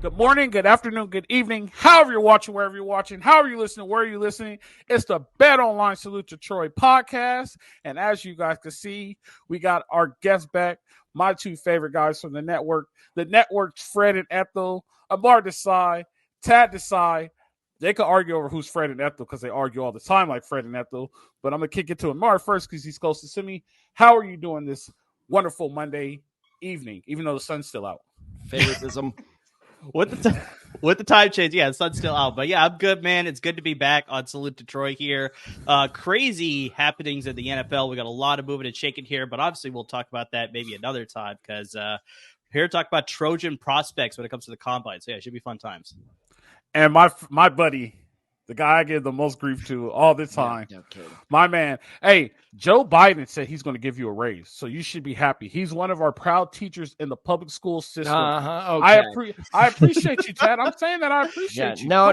good morning, good afternoon, good evening, however you're watching, wherever you're watching, however you're listening, where you're listening. It's the Bet Online Salute to Troy podcast. And as you guys can see, we got our guests back, my two favorite guys from the network. The network's Fred and Ethel, Amar Desai, Tahj Desai. They could argue over who's Fred and Ethel because they argue all the time like Fred and Ethel. But I'm going to kick it to Amar first because he's closest to me. How are you doing this wonderful Monday evening, even though the sun's still out? Favoritism. With the time change, yeah, the sun's still out. But yeah, I'm good, man. It's good to be back on Salute to Troy here. Crazy happenings in the NFL. We got a lot of moving and shaking here, but obviously we'll talk about that maybe another time because here to talk about Trojan prospects when it comes to the combine. So yeah, it should be fun times. And my buddy, the guy I give the most grief to all the time, my man. Hey, Joe Biden said he's going to give you a raise, so you should be happy. He's one of our proud teachers in the public school system. Okay. I appreciate you, Tad. I'm saying that I appreciate you. No.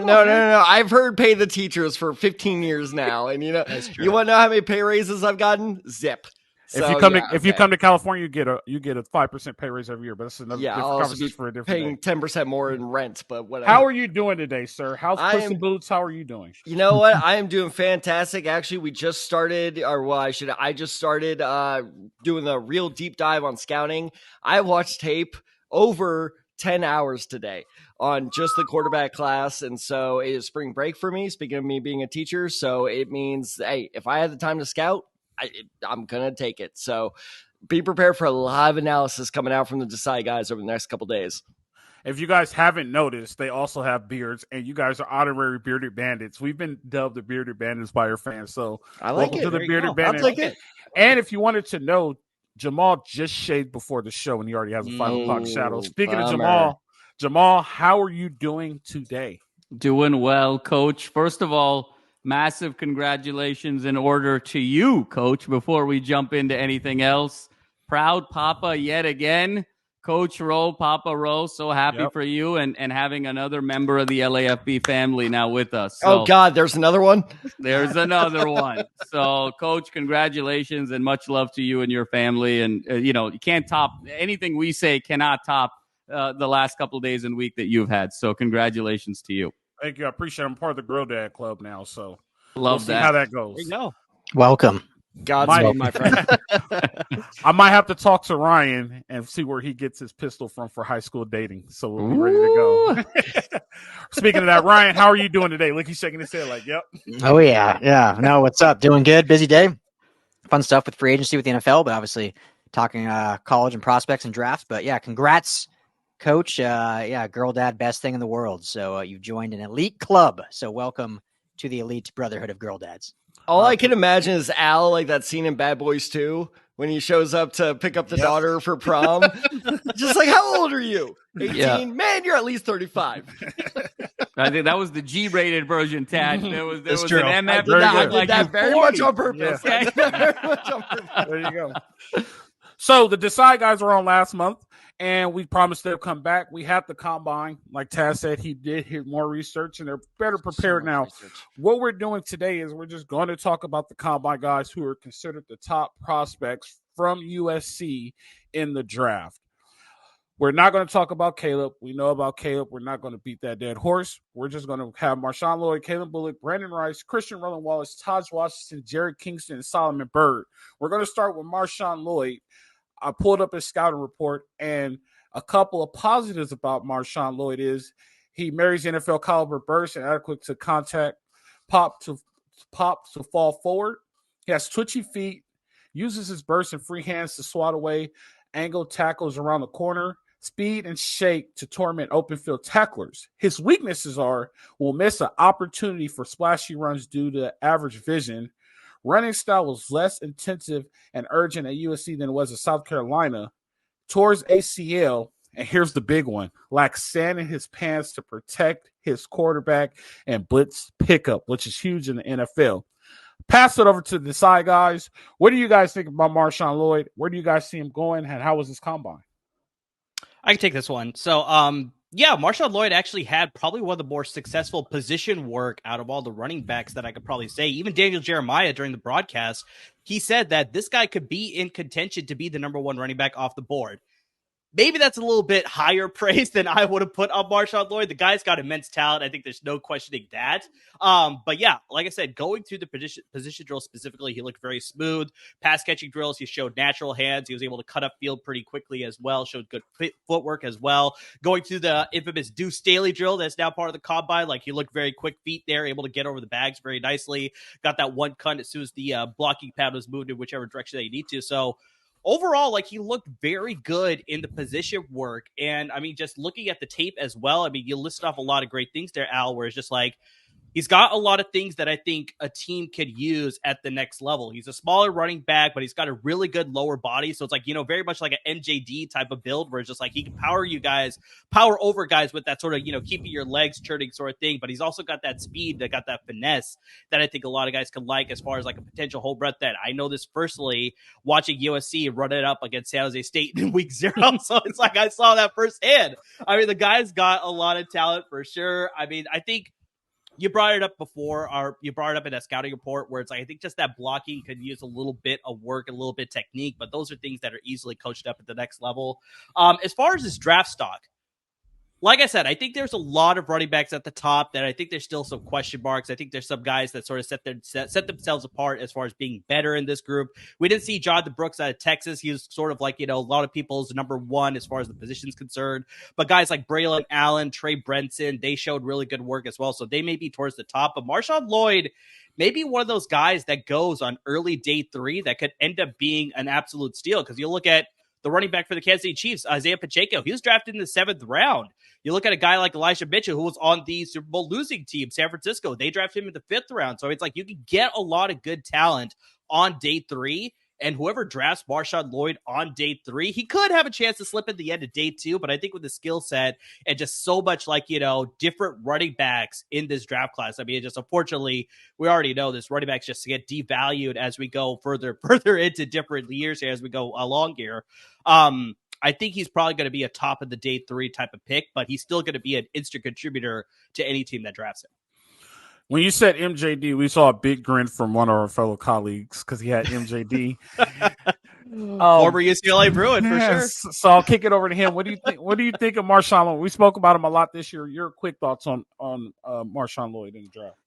I've heard pay the teachers for 15 years now, and you want to know how many pay raises I've gotten? Zip. If you come to California, you get a 5% pay raise every year, but that's another different conversation for a different paying day. 10% more in rent, but whatever. How are you doing today, sir? How's Puss in Boots? How are you doing? You know what? I am doing fantastic. Actually, I just started doing a real deep dive on scouting. I watched tape over 10 hours today on just the quarterback class. And so it is spring break for me, speaking of me being a teacher. So it means, hey, if I had the time to scout, I'm going to take it. So be prepared for a lot of analysis coming out from the Desai guys over the next couple days. If you guys haven't noticed, they also have beards, and you guys are honorary bearded bandits. We've been dubbed the bearded bandits by your fans. So I like welcome it. to the bearded bandits. I'll take it. And if you wanted to know, Jamal just shaved before the show, and he already has a 5 o'clock shadow. Speaking of Jamal, how are you doing today? Doing well, Coach. First of all, massive congratulations in order to you, Coach, before we jump into anything else. Proud Papa yet again. Coach Rowe, Papa Rowe, so happy for you and having another member of the LAFB family now with us. So, oh, God, there's another one? There's another one. So, Coach, congratulations and much love to you and your family. And, you can't top anything we say cannot top the last couple of days and week that you've had. So, congratulations to you. Thank you. I appreciate it. I'm part of the Grill Dad Club now, so we'll see how that goes. There you go. Welcome. Godspeed, my friend. I might have to talk to Ryan and see where he gets his pistol from for high school dating, so we'll be ready to go. Speaking of that, Ryan, how are you doing today? Look, he's shaking his head like, yep. Oh, yeah. No, what's up? Doing good. Busy day. Fun stuff with free agency with the NFL, but obviously talking college and prospects and drafts. But, yeah, congrats, Coach. Girl Dad, best thing in the world. So you've joined an elite club. So welcome to the elite brotherhood of girl dads. All I can imagine is Al, like that scene in Bad Boys 2 when he shows up to pick up the daughter for prom. Just like, how old are you? 18? Yeah. Man, you're at least 35. I think that was the G-rated version, Tad. There was true. an MF. I did that very much on purpose. Yeah. There you go. So the Desai guys were on last month, and we promised they'll come back. We had the combine. Like Taz said, he did hit more research, and they're better prepared now. What we're doing today is we're just going to talk about the combine guys who are considered the top prospects from USC in the draft. We're not going to talk about Caleb. We know about Caleb. We're not going to beat that dead horse. We're just going to have Marshawn Lloyd, Calen Bullock, Brenden Rice, Roland-Wallace, Tahj Washington, Jarrett Kingston, and Solomon Byrd. We're going to start with Marshawn Lloyd. I pulled up his scouting report, and a couple of positives about Marshawn Lloyd is he marries NFL caliber burst and adequate to contact, pop to fall forward. He has twitchy feet, uses his burst and free hands to swat away angle tackles around the corner, speed and shake to torment open field tacklers. His weaknesses are will miss an opportunity for splashy runs due to average vision. Running style was less intensive and urgent at USC than it was at South Carolina. Towards ACL, and here's the big one, lacks sand in his pants to protect his quarterback and blitz pickup, which is huge in the NFL. Pass it over to the side guys. What do you guys think about Marshawn Lloyd? Where do you guys see him going, and how was his combine? I can take this one. So, Marshawn Lloyd actually had probably one of the more successful position work out of all the running backs that I could probably say. Even Daniel Jeremiah during the broadcast, he said that this guy could be in contention to be the number one running back off the board. maybe that's a little bit higher praise than I would have put on Marshawn Lloyd. The guy's got immense talent. I think there's no questioning that. But yeah, like I said, going through the position drill specifically, he looked very smooth. Pass catching drills, he showed natural hands. He was able to cut up field pretty quickly as well, showed good footwork as well. Going through the infamous Deuce Staley drill that's now part of the combine, like he looked very quick feet there, able to get over the bags very nicely. Got that one cut as soon as the blocking pad was moved in whichever direction that you need to. So overall, like he looked very good in the position work. And I mean, just looking at the tape as well, I mean, you listed off a lot of great things there, Al, where it's just like, he's got a lot of things that I think a team could use at the next level. He's a smaller running back, but he's got a really good lower body. So it's like, very much like an MJD type of build where it's just like he can power over guys with that sort of, keeping your legs churning sort of thing. But he's also got that speed, that got that finesse that I think a lot of guys can like as far as like a potential home run that I know this personally watching USC run it up against San Jose State in week 0. So it's like I saw that firsthand. I mean, the guy's got a lot of talent for sure. I mean, I think you brought it up before, or you brought it up in that scouting report where it's like, I think just that blocking could use a little bit of work, a little bit of technique, but those are things that are easily coached up at the next level. As far as his draft stock, like I said, I think there's a lot of running backs at the top that I think there's still some question marks. I think there's some guys that sort of set themselves apart as far as being better in this group. We didn't see Jonathan Brooks out of Texas. He was sort of like, a lot of people's number one as far as the position's concerned. But guys like Braylon Allen, Trey Brenson, they showed really good work as well. So they may be towards the top. But Marshawn Lloyd may be one of those guys that goes on early day 3 that could end up being an absolute steal. Because you look at the running back for the Kansas City Chiefs, Isaiah Pacheco, he was drafted in the 7th round. You look at a guy like Elijah Mitchell, who was on the Super Bowl losing team, San Francisco. They drafted him in the 5th round. So it's like you can get a lot of good talent on day 3. And whoever drafts Marshawn Lloyd on day 3, he could have a chance to slip at the end of day 2. But I think with the skill set and just so much like, different running backs in this draft class. I mean, just unfortunately, we already know this running backs just get devalued as we go further into different years here as we go along here. I think he's probably going to be a top of the day 3 type of pick, but he's still going to be an instant contributor to any team that drafts him. When you said MJD, we saw a big grin from one of our fellow colleagues because he had MJD. Former UCLA Bruin, for sure. So I'll kick it over to him. What do you think? What do you think of Marshawn Lloyd? We spoke about him a lot this year. Your quick thoughts on Marshawn Lloyd in the draft?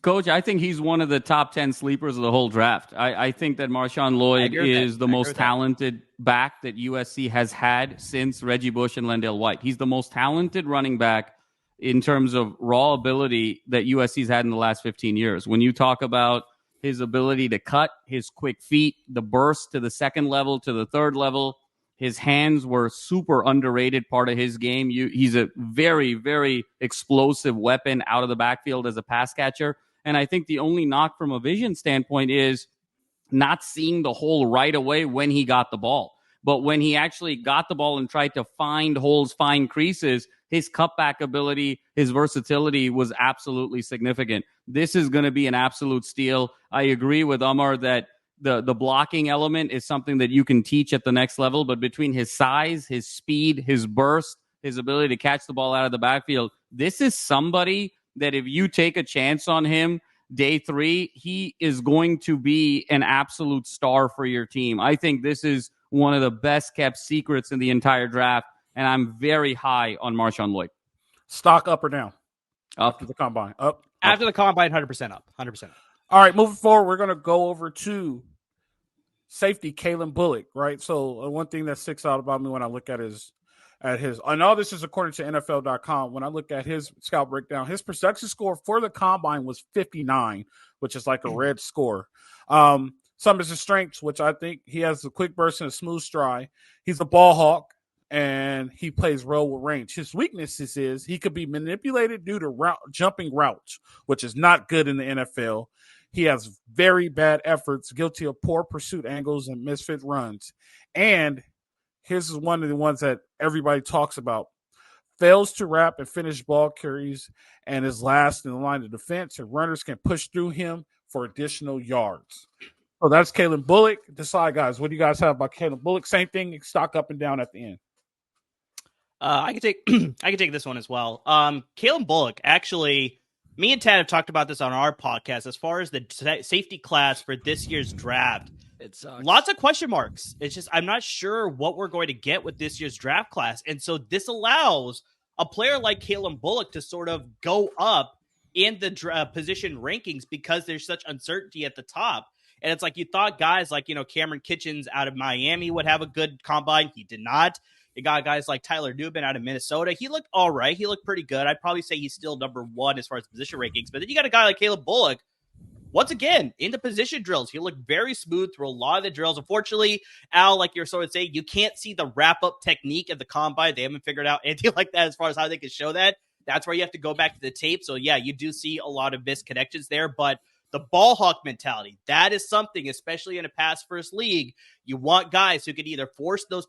Coach, I think he's one of the top 10 sleepers of the whole draft. I think that Marshawn Lloyd is the most talented back that USC has had since Reggie Bush and Lendale White. He's the most talented running back in terms of raw ability that USC's had in the last 15 years. When you talk about his ability to cut, his quick feet, the burst to the 2nd level, to the 3rd level, his hands were super underrated part of his game. He's a very, very explosive weapon out of the backfield as a pass catcher. And I think the only knock from a vision standpoint is not seeing the hole right away when he got the ball. But when he actually got the ball and tried to find holes, find creases, his cutback ability, his versatility was absolutely significant. This is going to be an absolute steal. I agree with Umar that the blocking element is something that you can teach at the next level, but between his size, his speed, his burst, his ability to catch the ball out of the backfield, this is somebody that if you take a chance on him day 3, he is going to be an absolute star for your team. I think this is one of the best kept secrets in the entire draft, and I'm very high on Marshawn Lloyd. Stock up or down? Up. After the combine. Up. After the combine, 100% up. 100% up. All right, moving forward, we're going to go over to safety Calen Bullock, right? So one thing that sticks out about me when I look at his, I know this is according to NFL.com. When I look at his scout breakdown, his production score for the combine was 59, which is like a red score. Some of his strengths, which I think he has a quick burst and a smooth stride. He's a ball hawk, and he plays well with range. His weaknesses is he could be manipulated due to jumping routes, which is not good in the NFL. He has very bad efforts, guilty of poor pursuit angles and misfit runs. And here's one of the ones that everybody talks about. Fails to wrap and finish ball carries and is last in the line of defense, and runners can push through him for additional yards. So that's Calen Bullock. Desai Guys, what do you guys have about Calen Bullock? Same thing, stock up and down at the end. I can take this one as well. Calen Bullock, actually, me and Tad have talked about this on our podcast. As far as the safety class for this year's draft, It sucks. Lots of question marks. It's just I'm not sure what we're going to get with this year's draft class. And so this allows a player like Calen Bullock to sort of go up in the position rankings because there's such uncertainty at the top. And it's like you thought guys like, Cameron Kitchens out of Miami would have a good combine. He did not. You got guys like Tyler Newman out of Minnesota. He looked all right. He looked pretty good. I'd probably say he's still number one as far as position rankings. But then you got a guy like Calen Bullock, once again, in the position drills. He looked very smooth through a lot of the drills. Unfortunately, Al, like you're sort of saying, you can't see the wrap-up technique at the combine. They haven't figured out anything like that as far as how they can show that. That's where you have to go back to the tape. So, yeah, you do see a lot of missed connections there. But the ball hawk mentality, that is something, especially in a pass-first league. You want guys who can either force those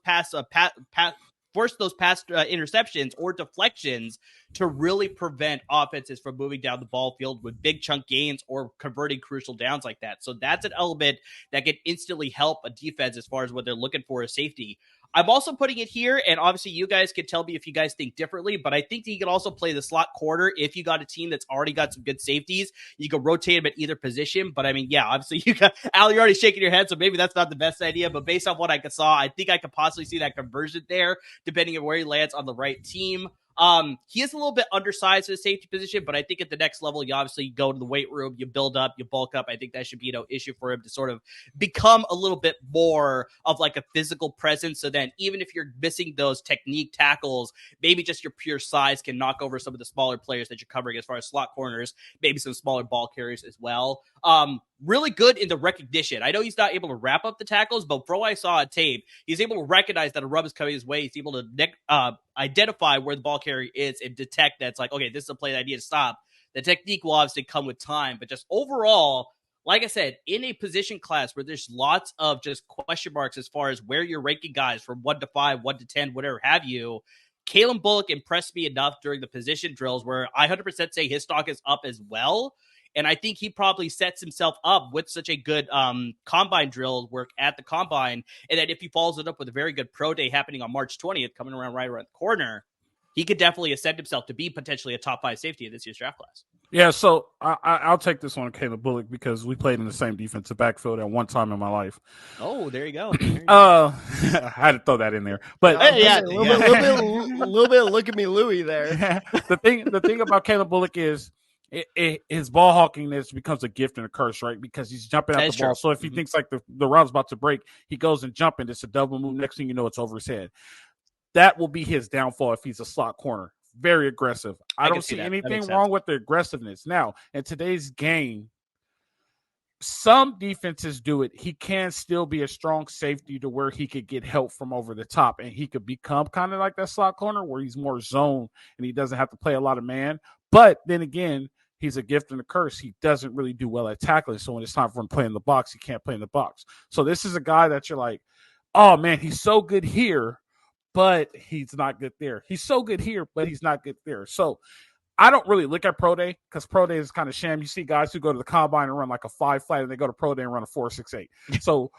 interceptions or deflections to really prevent offenses from moving down the ball field with big chunk gains or converting crucial downs like that. So that's an element that can instantly help a defense as far as what they're looking for as safety. I'm also putting it here, and obviously you guys can tell me if you guys think differently, but I think that you can also play the slot corner if you got a team that's already got some good safeties. You can rotate them at either position, but I mean, yeah, obviously you got Al, you're already shaking your head, so maybe that's not the best idea, but based on what I saw, I think I could possibly see that conversion there, depending on where he lands on the right team. He is a little bit undersized for the safety position, but I think at the next level, you obviously go to the weight room, you build up, you bulk up. I think that should be no issue for him to sort of become a little bit more of like a physical presence. So then even if you're missing those technique tackles, maybe just your pure size can knock over some of the smaller players that you're covering as far as slot corners, maybe some smaller ball carriers as well. Really good in the recognition. I know he's not able to wrap up the tackles, but from what I saw on tape, he's able to recognize that a rub is coming his way. He's able to identify where the ball carrier is and detect that it's like, okay, this is a play that I need to stop. The technique will obviously come with time, but just overall, like I said, in a position class where there's lots of just question marks as far as where you're ranking guys from 1 to 5, 1 to 10, whatever have you, Calen Bullock impressed me enough during the position drills where I 100% say his stock is up as well. And I think he probably sets himself up with such a good combine drill work at the combine. And that if he follows it up with a very good pro day happening on March 20th, coming around right around the corner, he could definitely ascend himself to be potentially a top 5 safety in this year's draft class. Yeah, so I'll take this one, Calen Bullock, because we played in the same defensive backfield at one time in my life. Oh, there you go. I had to throw that in there, but a little bit of look at me, Louie there. the thing about Calen Bullock is his ball hawkingness becomes a gift and a curse, right? Because he's jumping at the ball. So if he thinks like the route's about to break, he goes and jumping. It's a double move. Next thing you know, it's over his head. That will be his downfall if he's a slot corner. Very aggressive. I don't see anything wrong with the aggressiveness. Now, in today's game, some defenses do it. He can still be a strong safety to where he could get help from over the top, and he could become kind of like that slot corner where he's more zone and he doesn't have to play a lot of man. But then again, he's a gift and a curse. He doesn't really do well at tackling. So when it's time for him to play in the box, he can't play in the box. So this is a guy that you're like, oh, man, he's so good here, but he's not good there. He's so good here, but he's not good there. So I don't really look at Pro Day because Pro Day is kind of sham. You see guys who go to the combine and run like a 5 flat, and they go to Pro Day and run a 4.68. So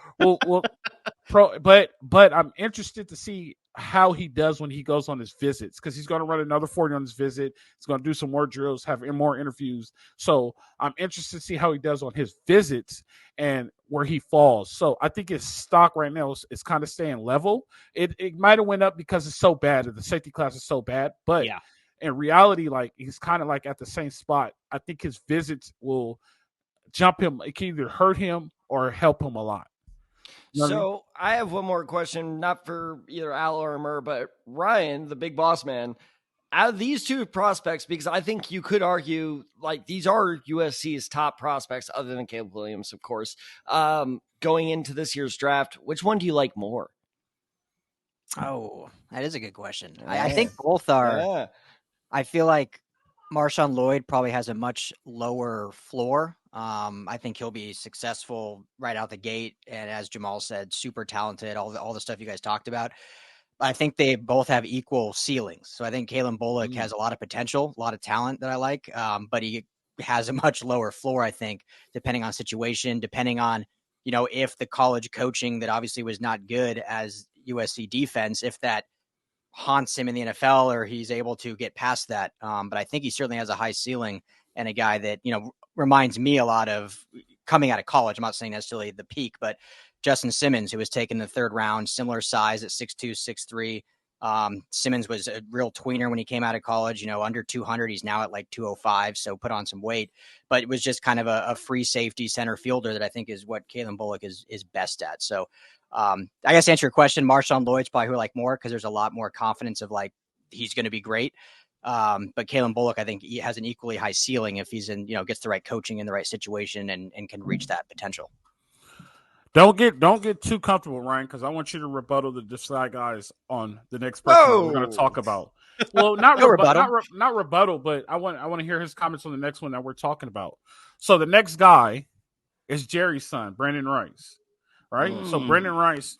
but I'm interested to see how he does when he goes on his visits, because he's going to run another 40 on his visit. He's going to do some more drills, have more interviews. So I'm interested to see how he does on his visits and where he falls. So I think his stock right now is kind of staying level. It might have went up because it's so bad. The safety class is so bad, but yeah. In reality, like he's kind of like at the same spot. I think his visits will jump him. It can either hurt him or help him a lot. You know I have one more question, not for either Al or Murr, but Ryan, the big boss man, out of these two prospects, because I think you could argue like these are USC's top prospects other than Caleb Williams, of course, going into this year's draft, which one do you like more? Oh, that is a good question. Yeah. I think both are. Yeah. I feel like Marshawn Lloyd probably has a much lower floor. I think he'll be successful right out the gate. And as Jamal said, super talented, all the stuff you guys talked about. I think they both have equal ceilings. So I think Calen Bullock has a lot of potential, a lot of talent that I like, but he has a much lower floor, I think, depending on situation, depending on, if the college coaching that obviously was not good as USC defense, if that haunts him in the NFL or he's able to get past that. But I think he certainly has a high ceiling and a guy that, reminds me a lot of coming out of college. I'm not saying necessarily the peak, but Justin Simmons, who was taken in the 3rd round, similar size at 6'2", 6'3". Simmons was a real tweener when he came out of college, under 200. He's now at like 205, so put on some weight. But it was just kind of a free safety center fielder that I think is what Calen Bullock is best at. So I guess to answer your question, Marshawn Lloyd's probably who I like more because there's a lot more confidence of like he's going to be great. But Calen Bullock, I think he has an equally high ceiling if he's in, gets the right coaching in the right situation and can reach that potential. Don't get too comfortable, Ryan, because I want you to rebuttal the Desai Guys on the next person we're going to talk about. Well, not rebuttal, but I want to hear his comments on the next one that we're talking about. So the next guy is Jerry's son, Brenden Rice, right? So Brenden Rice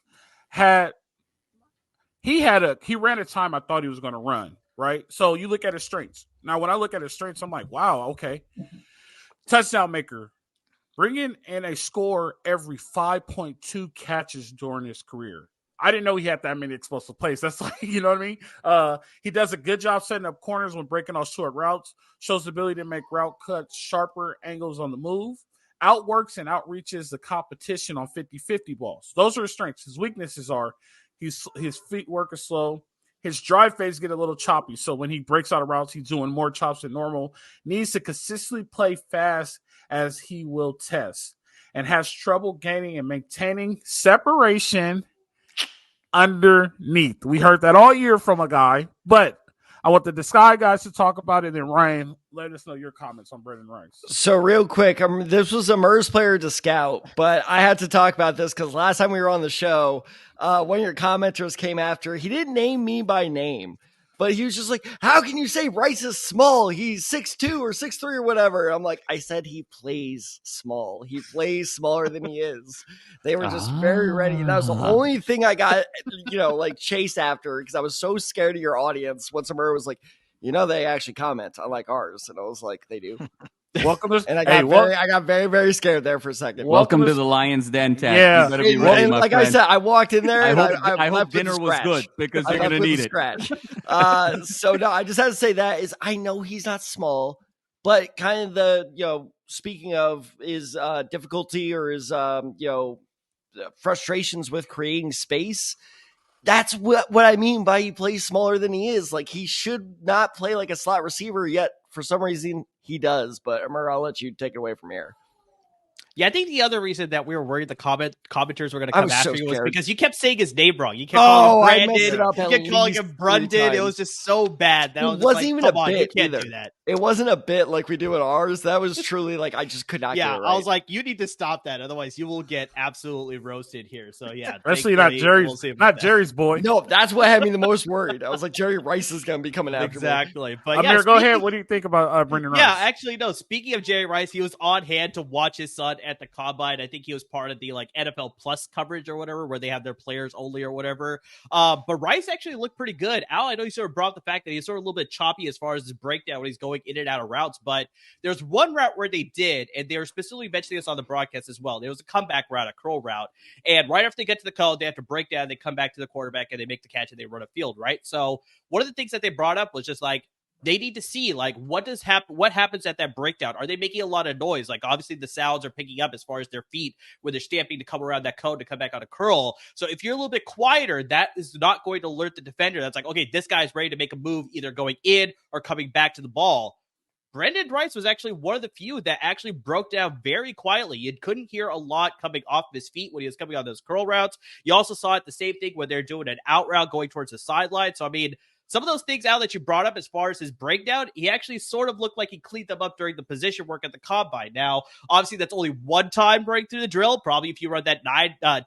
he ran a time I thought he was going to run, right? So you look at his strengths. Now, when I look at his strengths, I'm like, wow, okay, touchdown maker. Bringing in a score every 5.2 catches during his career. I didn't know he had that many explosive plays. That's like, you know what I mean? He does a good job setting up corners when breaking off short routes, shows the ability to make route cuts, sharper angles on the move, outworks and outreaches the competition on 50-50 balls. Those are his strengths. His weaknesses are his feet work is slow. His drive phase get a little choppy. So when he breaks out of routes, he's doing more chops than normal. Needs to consistently play fast as he will test. And has trouble gaining and maintaining separation underneath. We heard that all year from a guy. But I want the Desai Guys to talk about it. And Ryan, let us know your comments on Brenden Rice. So real quick, this was a MERS player to scout, but I had to talk about this because last time we were on the show, one of your commenters came after. He didn't name me by name, but he was just like, how can you say Rice is small? He's 6'2" or 6'3" or whatever. I'm like, I said he plays small. He plays smaller than he is. They were just very ready. That was the only thing I got, like chased after because I was so scared of your audience. When somebody was like, they actually comment on like ours. And I was like, they do. Welcome to, and I got very, very scared there for a second. Welcome to the Lion's Den, Tahj. Yeah. You better be ready, my like friend. I said, I walked in there. I hope dinner was good because you're going to need it. So no, I just had to say that is I know he's not small, but kind of the speaking of his difficulty or his frustrations with creating space. That's what I mean by he plays smaller than he is. Like he should not play like a slot receiver, yet for some reason he does. But Amir, I'll let you take it away from here. Yeah, I think the other reason that we were worried the commenters were going to come after you was scared. because you kept saying his name wrong. You kept calling him Brandon. You kept calling him Brenden. It was just so bad. That it wasn't even a bit. You can't either. do that. It wasn't a bit like we do in ours. That was truly like I just could not. Yeah, get it right. I was like, you need to stop that, otherwise you will get absolutely roasted here. So yeah, especially not Jerry's boy. No, that's what had me the most worried. I was like, Jerry Rice is going to be coming after exactly. me. But Amir, go ahead. What do you think about Brenden Rice? Yeah, actually, no. Speaking of Jerry Rice, he was on hand to watch his son at the combine. I think he was part of the like NFL Plus coverage or whatever, where they have their players only or whatever. But Rice actually looked pretty good. Al, I know you sort of brought up the fact that he's sort of a little bit choppy as far as his breakdown when he's going in and out of routes. But there's one route where they did, and they were specifically mentioning this on the broadcast as well. There was a comeback route, a curl route. And right after they get to the cone, they have to break down. They come back to the quarterback and they make the catch and they run a field, right? So one of the things that they brought up was just like, they need to see like what happens at that breakdown. Are they making a lot of noise? Like obviously the sounds are picking up as far as their feet when they're stamping to come around that cone to come back on a curl. So if you're a little bit quieter, that is not going to alert the defender. That's like, okay, this guy's ready to make a move, either going in or coming back to the ball. Brenden Rice was actually one of the few that actually broke down very quietly. You couldn't hear a lot coming off of his feet when he was coming on those curl routes. You also saw it the same thing when they're doing an out route going towards the sideline. So I mean, some of those things out that you brought up as far as his breakdown, he actually sort of looked like he cleaned them up during the position work at the combine. Now, obviously, that's only one time break through the drill. Probably if you run that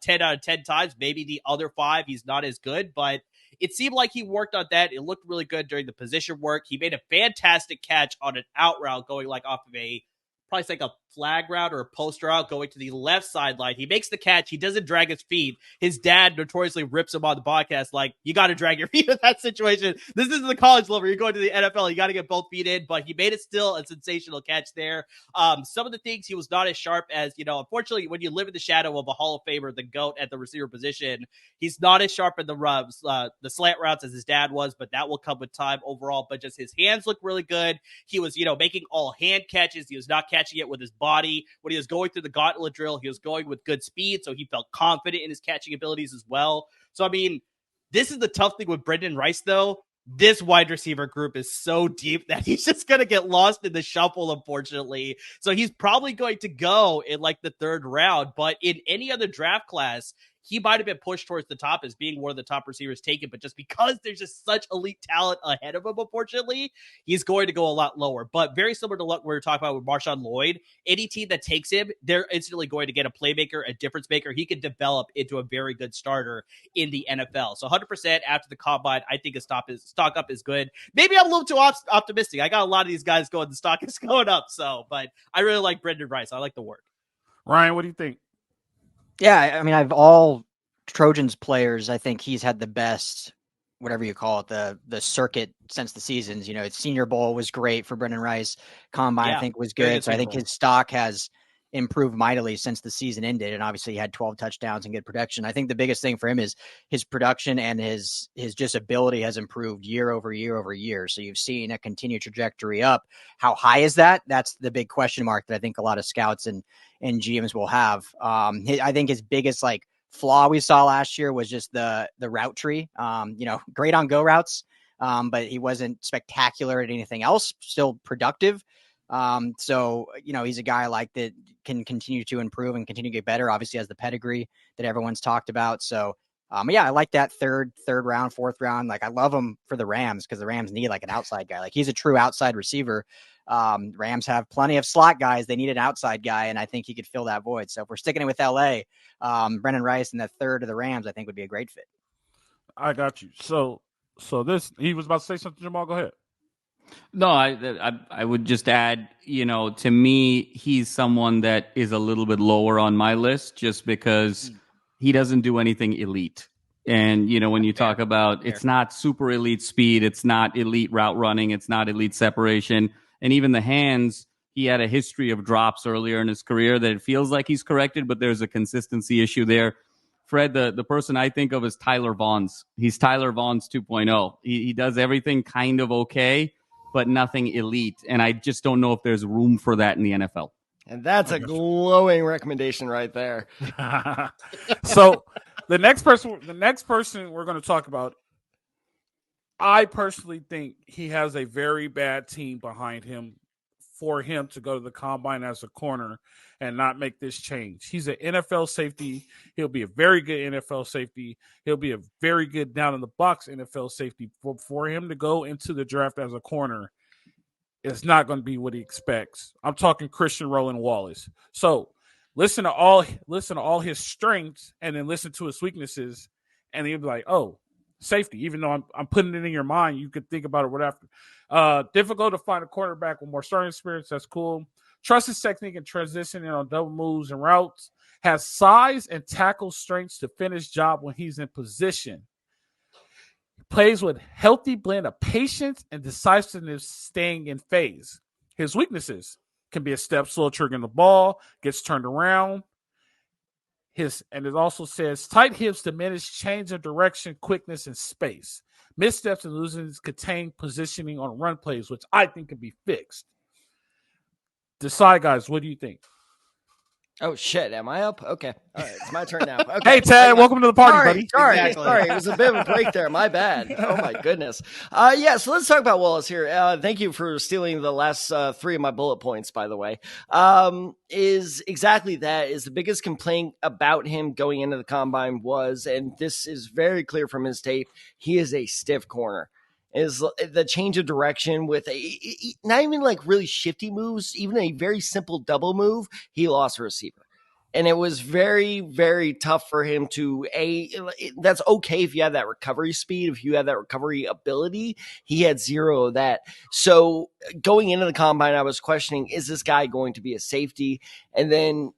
10 out of 10 times, maybe the other 5, he's not as good. But it seemed like he worked on that. It looked really good during the position work. He made a fantastic catch on an out route going like off of probably like a flag route or a post route going to the left sideline. He makes the catch. He doesn't drag his feet. His dad notoriously rips him on the podcast like, you got to drag your feet in that situation. This isn't the college level. You're going to the NFL. You got to get both feet in, but he made it still a sensational catch there. Some of the things he was not as sharp as, unfortunately, when you live in the shadow of a Hall of Famer, the GOAT at the receiver position, he's not as sharp in the slant routes as his dad was, but that will come with time overall. But just his hands look really good. He was, making all hand catches. He was not catching it with his butt. body. When he was going through the gauntlet drill, he was going with good speed, so he felt confident in his catching abilities as well. So, I mean, this is the tough thing with Brenden Rice, though. This wide receiver group is so deep that he's just going to get lost in the shuffle, unfortunately. So he's probably going to go in like the 3rd round, but in any other draft class, he might have been pushed towards the top as being one of the top receivers taken, but just because there's just such elite talent ahead of him, unfortunately, he's going to go a lot lower. But very similar to what we were talking about with Marshawn Lloyd, any team that takes him, they're instantly going to get a playmaker, a difference maker. He could develop into a very good starter in the NFL. So 100% after the combine, I think his stock up is good. Maybe I'm a little too optimistic. I got a lot of these guys going, the stock is going up. So, but I really like Brenden Rice. I like the work. Ryan, what do you think? Yeah, I mean, I've all Trojans players. I think he's had the best, whatever you call it, the circuit since the seasons. You know, Senior Bowl was great for Brenden Rice. Combine, I think, was good. So I think his stock has improved mightily since the season ended, and obviously he had 12 touchdowns and good production. I think the biggest thing for him is his production, and his just ability has improved year over year over year. So you've seen a continued trajectory up. How high is that? That's the big question mark that I think a lot of scouts and GMs will have. I think his biggest flaw we saw last year was just the route tree. Great on go routes, but he wasn't spectacular at anything else. Still productive. So he's a guy like that can continue to improve and continue to get better. Obviously has the pedigree that everyone's talked about. So, I like that third round, 4th round. I love him for the Rams because the Rams need an outside guy. He's a true outside receiver. Rams have plenty of slot guys. They need an outside guy, and I think he could fill that void. So if we're sticking it with LA, Brenden Rice in the 3rd of the Rams, I think would be a great fit. I got you. So this, he was about to say something, Jamal. Go ahead. No, I would just add, to me, he's someone that is a little bit lower on my list just because he doesn't do anything elite. And, when you talk about it's not super elite speed, it's not elite route running, it's not elite separation, and even the hands, he had a history of drops earlier in his career that it feels like he's corrected, but there's a consistency issue there. Fred, the person I think of is Tyler Vaughns. He's Tyler Vaughns 2.0. He does everything kind of okay, but nothing elite. And I just don't know if there's room for that in the NFL. And that's a glowing recommendation right there. So the next person we're going to talk about, I personally think he has a very bad team behind him for him to go to the combine as a corner and not make this change. He's an NFL safety. He'll be a very good NFL safety. He'll be a very good down in the box NFL safety. For him to go into the draft as a corner, it's not going to be what he expects. I'm talking Christian Roland-Wallace. So listen to all his strengths and then listen to his weaknesses, and you'll be like, oh, safety. Even though I'm putting it in your mind, you could think about it right after. Difficult to find a quarterback with more starting experience. That's cool. Trust his technique and transitioning on double moves and routes. Has size and tackle strengths to finish job when he's in position. Plays with healthy blend of patience and decisiveness staying in phase. His weaknesses can be a step slow triggering the ball, gets turned around. And it also says tight hips diminish change of direction, quickness, and space. Missteps and losings contain positioning on run plays, which I think can be fixed. Desai Guys, what do you think? Oh, shit. Am I up? Okay. All right. It's my turn now. Okay. Hey, Ted, welcome to the party, buddy. Sorry. It was a bit of a break there. My bad. Oh, my goodness. So let's talk about Wallace here. Thank you for stealing the last 3 of my bullet points, by the way. Is exactly that. Is the biggest complaint about him going into the combine was, and this is very clear from his tape, he is a stiff corner. Is the change of direction with not even really shifty moves, even a very simple double move, he lost a receiver. And it was very, very tough for him to, that's okay if you have that recovery speed, if you have that recovery ability. He had 0 of that. So going into the combine, I was questioning, is this guy going to be a safety? And then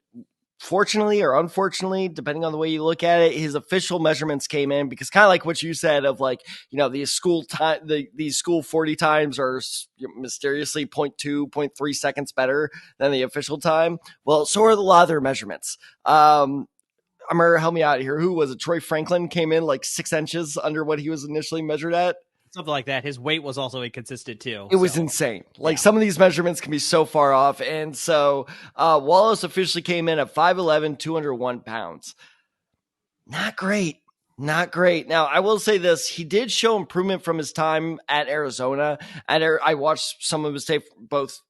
fortunately or unfortunately, depending on the way you look at it, his official measurements came in because kind of like what you said of these school time, these school 40 times are mysteriously 0.2, 0.3 seconds better than the official time. Well, so are a lot of their measurements. I'm going to help me out here. Who was it? Troy Franklin came in 6 inches under what he was initially measured at. something like that. His weight was also inconsistent too. It was insane. Like some of these measurements can be so far off. And so Wallace officially came in at 5'11", 201 pounds. Not great. Not great. Now, I will say this. He did show improvement from his time at Arizona. I watched some of his tape both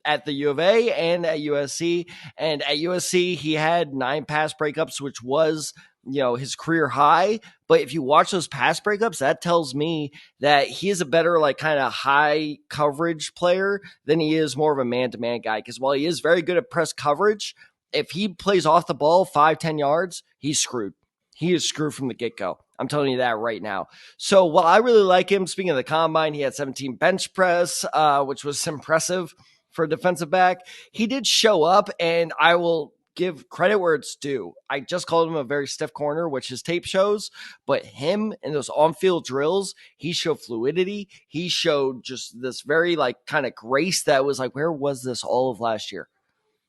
at the U of A and at USC. And at USC, he had 9 pass breakups, which was, his career high. But if you watch those pass breakups, that tells me that he is a better, like, kind of high coverage player than he is more of a man-to-man guy. Because while he is very good at press coverage, if he plays off the ball 5-10 yards, he's screwed. He is screwed from the get-go. I'm telling you that right now. So while I really like him, speaking of the combine, he had 17 bench press, which was impressive for a defensive back. He did show up, and I will give credit where it's due. I just called him a very stiff corner, which his tape shows, but him in those on-field drills, he showed fluidity. He showed just this very, like, kind of grace that was like, where was this all of last year?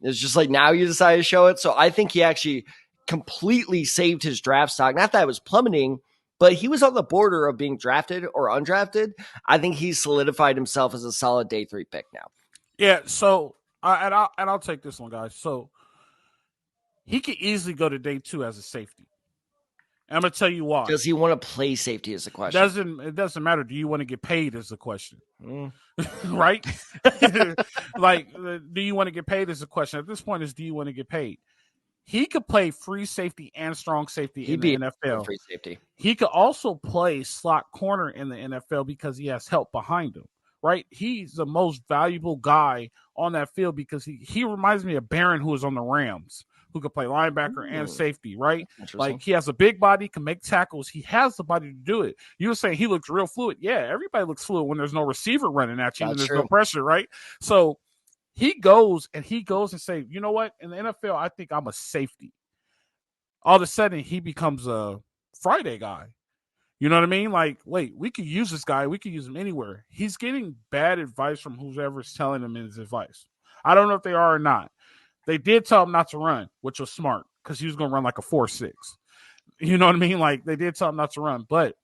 It's just like, now you decided to show it. So I think he actually completely saved his draft stock. Not that it was plummeting, but he was on the border of being drafted or undrafted. I think he's solidified himself as a solid day 3 pick now. Yeah. So, I'll take this one, guys. So he could easily go to day 2 as a safety. And I'm gonna tell you why. Does he want to play safety is the question. It doesn't matter. Do you want to get paid is the question. Right? Like, do you want to get paid is the question. At this point is, do you want to get paid? He could play free safety and strong safety in the NFL. Free safety. He could also play slot corner in the NFL because he has help behind him, right? He's the most valuable guy on that field because he reminds me of Barron, who was on the Rams, who could play linebacker and safety, right? Like, he has a big body, can make tackles. He has the body to do it. You were saying he looks real fluid. Yeah, everybody looks fluid when there's no receiver running at you and there's no pressure, right? So he goes and say, you know what? In the NFL, I think I'm a safety. All of a sudden, he becomes a Friday guy. You know what I mean? Like, wait, we could use this guy. We could use him anywhere. He's getting bad advice from whoever's telling him his advice. I don't know if they are or not. They did tell him not to run, which was smart because he was going to run like a 4.6. You know what I mean? Like, they did tell him not to run, but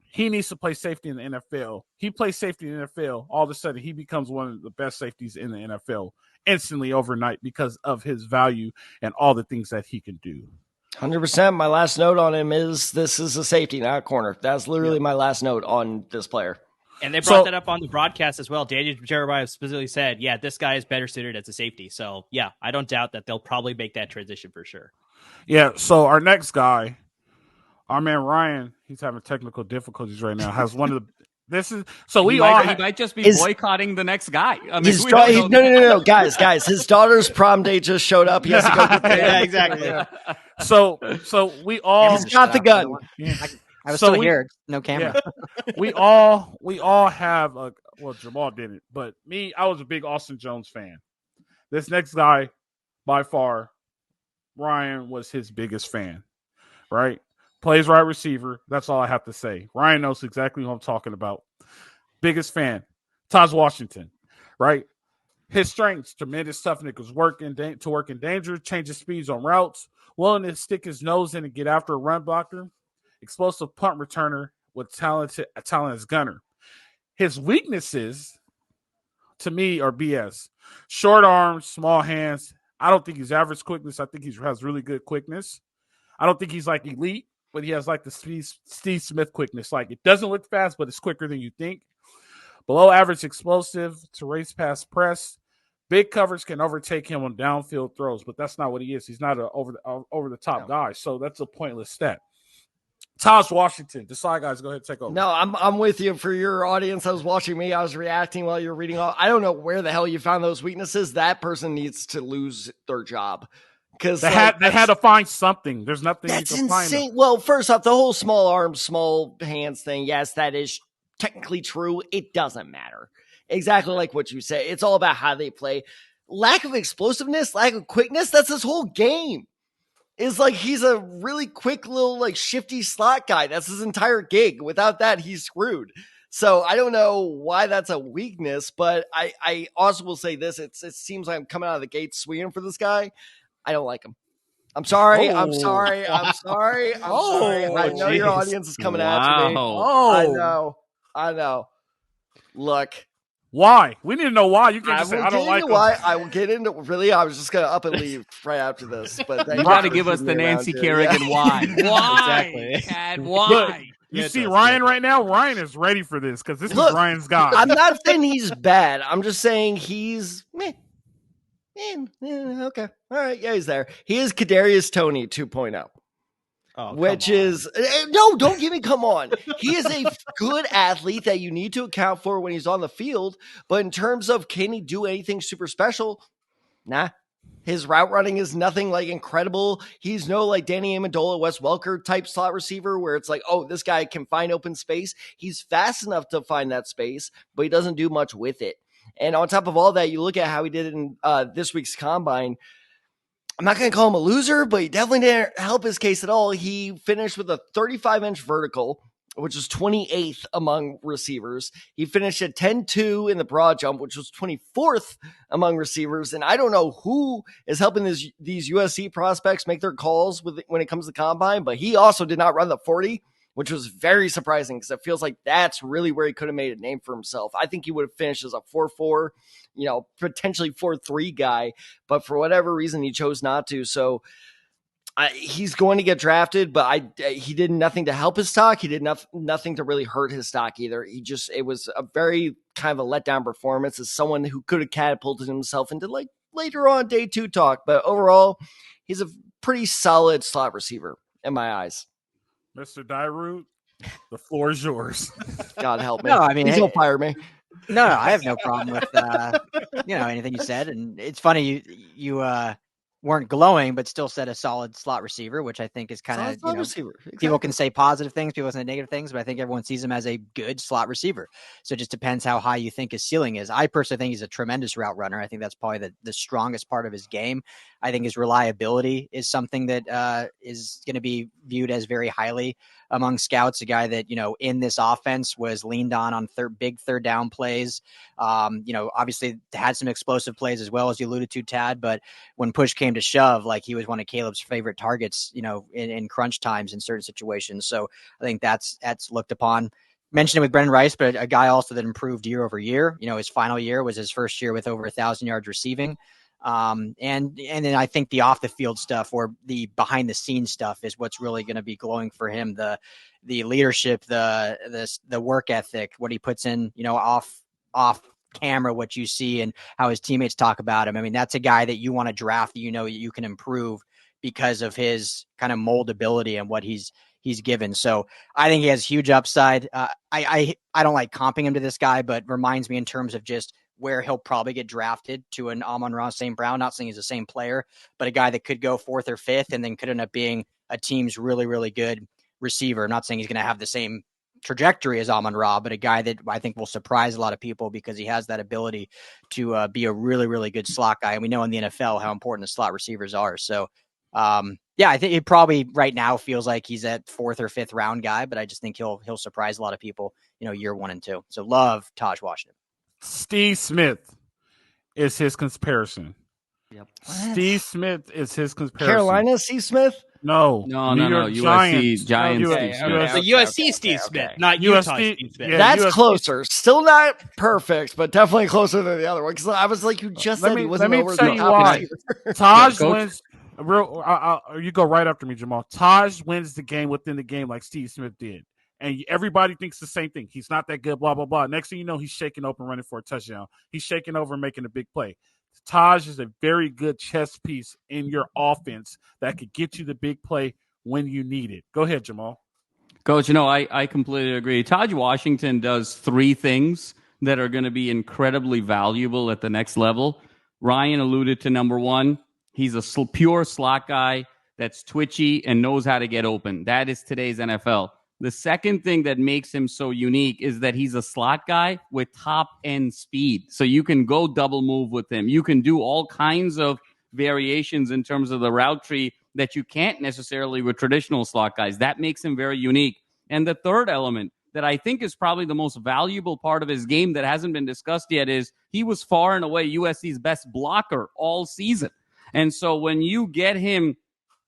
he needs to play safety in the NFL. He plays safety in the NFL. All of a sudden, he becomes one of the best safeties in the NFL instantly overnight because of his value and all the things that he can do. 100%. My last note on him is this is a safety, not a corner. That's literally my last note on this player. And they brought that up on the broadcast as well. Daniel Jeremiah specifically said, yeah, this guy is better suited as a safety. So, yeah, I don't doubt that they'll probably make that transition for sure. Yeah, so our next guy, our man Ryan, he's having technical difficulties right now, has one of the – this is – so he might just be boycotting the next guy. I mean, no, guys. His daughter's prom date just showed up. He has to go get paid. Yeah, exactly. So we all – he's got the gun. I was still here. No camera. Yeah. We all have well, Jamal didn't, but me, I was a big Austin Jones fan. This next guy, by far, Ryan was his biggest fan, right? Plays wide receiver. That's all I have to say. Ryan knows exactly who I'm talking about. Biggest fan. Tahj Washington, right? His strengths, tremendous toughness, work in danger, changes speeds on routes, willing to stick his nose in and get after a run blocker, explosive punt returner with talent as gunner. His weaknesses, to me, are BS. Short arms, small hands. I don't think he's average quickness. I think he has really good quickness. I don't think he's like elite, but he has like the Steve Smith quickness. Like, it doesn't look fast, but it's quicker than you think. Below average explosive to race past press. Big coverage can overtake him on downfield throws, but that's not what he is. He's not an over the top guy, so that's a pointless stat. Tahj Washington, Desai Guys, go ahead and take over. No, I'm with you. For your audience that was watching me, I was reacting while you were reading all. I don't know where the hell you found those weaknesses. That person needs to lose their job because they had to find something. There's nothing. That's you can insane. Find well, first off, the whole small arms, small hands thing. Yes, that is technically true. It doesn't matter. Exactly like what you say. It's all about how they play. Lack of explosiveness, lack of quickness. That's his whole game. Is like he's a really quick little like shifty slot guy. That's his entire gig. Without that, he's screwed. So I don't know why that's a weakness, but I also will say this. It seems like I'm coming out of the gate swinging for this guy. I don't like him. I'm sorry. I'm sorry. I know your audience is coming after me. Oh, I know. I know. Look. Why? We need to know why. You can't just say, I don't like him. Why. I will get into really. I was just going to up and leave right after this. But you got to give us the Nancy Kerrigan why. Why? Exactly. Chad, why? Look, you see Ryan right now? Ryan is ready for this because this is Ryan's guy. I'm not saying he's bad. I'm just saying he's okay. All right. Yeah, he's there. He is Kadarius Toney 2.0. Which is no, don't give me. Come on, he is a good athlete that you need to account for when he's on the field. But in terms of can he do anything super special? Nah, his route running is nothing like incredible. He's no like Danny Amendola, Wes Welker type slot receiver where it's like, oh, this guy can find open space. He's fast enough to find that space, but he doesn't do much with it. And on top of all that, you look at how he did in this week's combine. I'm not going to call him a loser, but he definitely didn't help his case at all. He finished with a 35-inch vertical, which was 28th among receivers. He finished at 10-2 in the broad jump, which was 24th among receivers. And I don't know who is helping these USC prospects make their calls when it comes to combine, but he also did not run the 40, which was very surprising because it feels like that's really where he could have made a name for himself. I think he would have finished as a 4.4, potentially 4.3 guy, but for whatever reason, he chose not to. So he's going to get drafted, but he did nothing to help his stock. He did nothing to really hurt his stock either. It was a very kind of a letdown performance as someone who could have catapulted himself into like later on day 2 talk. But overall, he's a pretty solid slot receiver in my eyes. Mr. Dairut, the floor is yours. God help me. No, I mean, Please don't fire me. No, I have no problem with anything you said, and it's funny you weren't glowing, but still said a solid slot receiver, which I think is kind of receiver. Exactly. People can say positive things, people can say negative things, but I think everyone sees him as a good slot receiver. So it just depends how high you think his ceiling is. I personally think he's a tremendous route runner. I think that's probably the strongest part of his game. I think his reliability is something that is going to be viewed as very highly among scouts, a guy that, in this offense was leaned on big third down plays. Obviously had some explosive plays as well, as you alluded to, Tad, but when push came to shove, like he was one of Caleb's favorite targets, in crunch times in certain situations. So I think that's looked upon. Mentioned it with Brenden Rice, but a guy also that improved year over year. His final year was his first year with over 1,000 yards receiving. And then I think the off the field stuff or the behind the scenes stuff is what's really going to be glowing for him. The leadership, the work ethic, what he puts in, off camera, what you see and how his teammates talk about him. I mean, that's a guy that you want to draft, that you can improve because of his kind of moldability and what he's given. So I think he has huge upside. I don't like comping him to this guy, but reminds me in terms of just where he'll probably get drafted to an Amon-Ra St. Brown. Not saying he's the same player, but a guy that could go 4th or 5th and then could end up being a team's really, really good receiver. I'm not saying he's going to have the same trajectory as Amon-Ra, but a guy that I think will surprise a lot of people because he has that ability to be a really, really good slot guy. And we know in the NFL how important the slot receivers are. So, I think he probably right now feels like he's at 4th or 5th round guy, but I just think he'll surprise a lot of people, year 1 and 2. So love Tahj Washington. Steve Smith is his comparison. Yep. Steve Smith is his comparison. Carolina Steve Smith? No. USC Giants. The USC Steve Smith, not Utah Steve Smith. Yeah, That's USC. closer. Still not perfect, but definitely closer than the other one. Because I was like, you just said he wasn't over the top. Tahj wins. You go right after me, Jamal. Tahj wins the game within the game like Steve Smith did. And everybody thinks the same thing. He's not that good, blah, blah, blah. Next thing you know, he's shaking open, running for a touchdown. He's shaking over, making a big play. Tahj is a very good chess piece in your offense that could get you the big play when you need it. Go ahead, Jamal. Coach, I completely agree. Tahj Washington does 3 things that are going to be incredibly valuable at the next level. Ryan alluded to number 1. He's a pure slot guy that's twitchy and knows how to get open. That is today's NFL. The second thing that makes him so unique is that he's a slot guy with top end speed. So you can go double move with him. You can do all kinds of variations in terms of the route tree that you can't necessarily with traditional slot guys. That makes him very unique. And the third element that I think is probably the most valuable part of his game that hasn't been discussed yet is he was far and away USC's best blocker all season. And so when you get him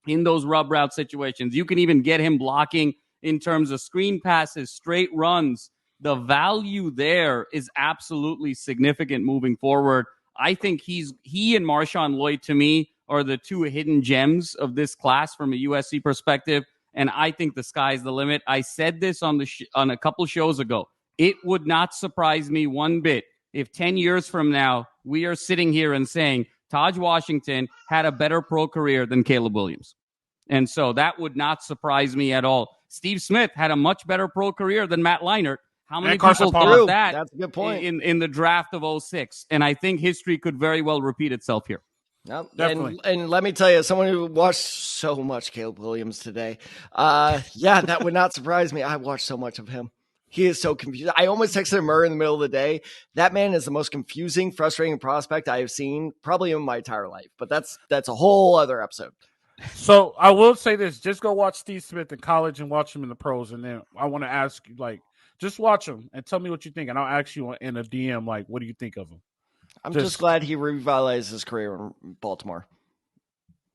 in those rub route situations, you can even get him blocking in terms of screen passes, straight runs, the value there is absolutely significant moving forward. I think he and Marshawn Lloyd, to me, are the two hidden gems of this class from a USC perspective, and I think the sky's the limit. I said this on on a couple shows ago. It would not surprise me one bit if 10 years from now we are sitting here and saying Tahj Washington had a better pro career than Caleb Williams. And so that would not surprise me at all. Steve Smith had a much better pro career than Matt Leinart. How many people thought that? That's a good point. In the draft of 2006? And I think history could very well repeat itself here. Yep. And let me tell you, someone who watched so much Caleb Williams today, that would not surprise me. I watched so much of him. He is so confused. I almost texted Murray in the middle of the day. That man is the most confusing, frustrating prospect I have seen probably in my entire life. But that's a whole other episode. So I will say this: just go watch Steve Smith in college and watch him in the pros, and then I want to ask you, just watch him and tell me what you think, and I'll ask you in a DM, what do you think of him? I'm just glad he revitalized his career in Baltimore.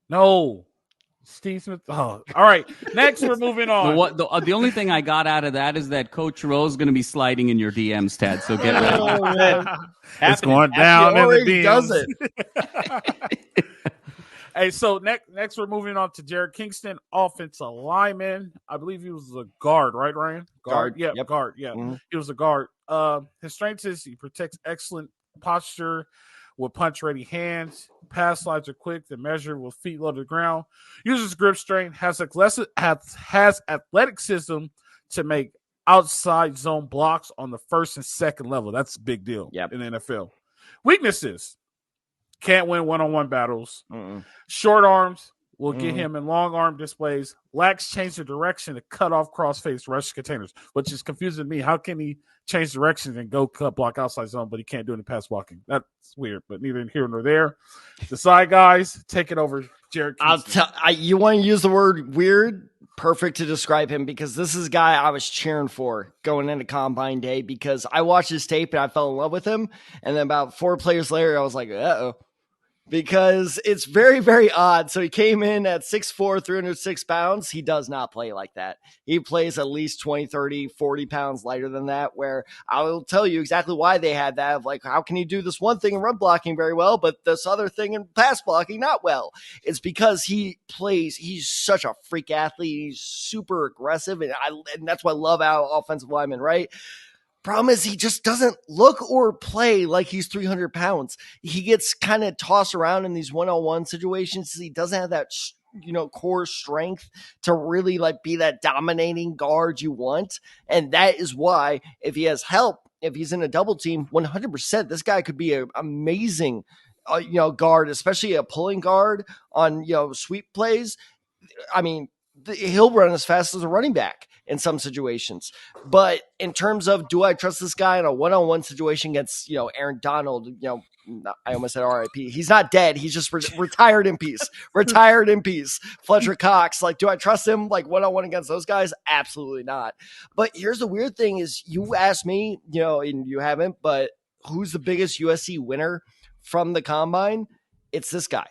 No. Steve Smith. Oh, all right. Next, we're moving on. The only thing I got out of that is that Coach Rose is going to be sliding in your DMs, Tad. So get ready. It's going down in the DMs. Does it? Hey, so next we're moving on to Jarrett Kingston, offensive lineman. I believe he was a guard, right, Ryan? Guard. Yeah, yep. Guard. Yeah, He was a guard. His strengths is he protects excellent posture with punch-ready hands. Pass slides are quick to measure with feet low to the ground. Uses grip strength. Has athleticism to make outside zone blocks on the first and second level. That's a big deal in the NFL. Weaknesses. Can't win one-on-one battles. Short arms will get him in long arm displays. Lacks change of direction to cut off cross-face rush containers, which is confusing me. How can he change direction and go cut block outside zone, but he can't do it in pass blocking? That's weird, but neither here nor there. Desai Guys, take it over, Jarrett Kingston. You want to use the word weird? Perfect to describe him, because this is a guy I was cheering for going into Combine Day, because I watched his tape and I fell in love with him. And then about 4 players later, I was like, uh-oh. Because it's very, very odd. So he came in at 6'4", 306 pounds. He does not play like that. He plays at least 20, 30, 40 pounds lighter than that, where I will tell you exactly why they had that of how can you do this one thing in run blocking very well, but this other thing in pass blocking not well? It's because he's such a freak athlete. He's super aggressive. And that's why I love our offensive lineman, right? Problem is he just doesn't look or play like he's 300 pounds. He gets kind of tossed around in these one-on-one situations. He doesn't have that, core strength to really be that dominating guard you want. And that is why if he has help, if he's in a double team, 100%, this guy could be an amazing, guard, especially a pulling guard on, sweep plays. I mean, he'll run as fast as a running back in some situations. But in terms of, do I trust this guy in a one-on-one situation against, Aaron Donald, I almost said RIP. He's not dead. He's just retired in peace. Retired in peace. Fletcher Cox. Do I trust him one-on-one against those guys? Absolutely not. But here's the weird thing is, you asked me, and you haven't, but who's the biggest USC winner from the Combine? It's this guy.